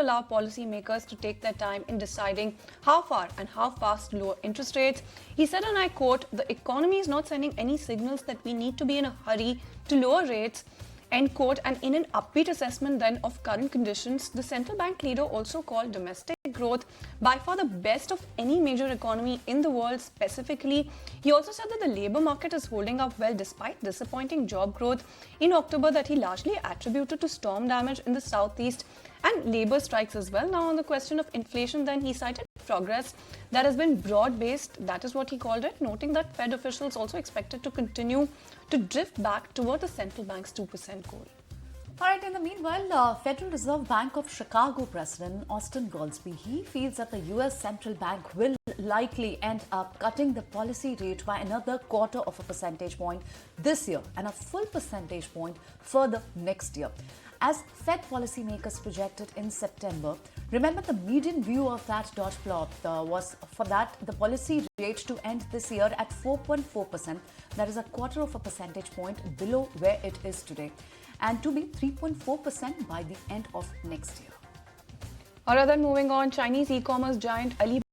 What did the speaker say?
allow policymakers to take their time in deciding how far and how fast to lower interest rates. He said, and I quote, "The economy is not sending any signals that we need to be in a hurry to lower rates," end quote. And in an upbeat assessment then of current conditions, the central bank leader also called domestic growth by far the best of any major economy in the world. Specifically, he also said that the labor market is holding up well despite disappointing job growth in October that he largely attributed to storm damage in the southeast and labor strikes as well. Now, on the question of inflation, then he cited progress that has been broad-based, that is what he called it, noting that Fed officials also expected to continue to drift back toward the central bank's 2% goal. All right, in the meanwhile, Federal Reserve Bank of Chicago President Austin Goolsbee, he feels that the US Central Bank will likely end up cutting the policy rate by another quarter of a percentage point this year and a full percentage point further next year. As Fed policymakers projected in September, remember the median view of that dot plot was for that the policy rate to end this year at 4.4%, that is a quarter of a percentage point below where it is today, and to be 3.4% by the end of next year. Alright, then moving on, Chinese e-commerce giant Alibaba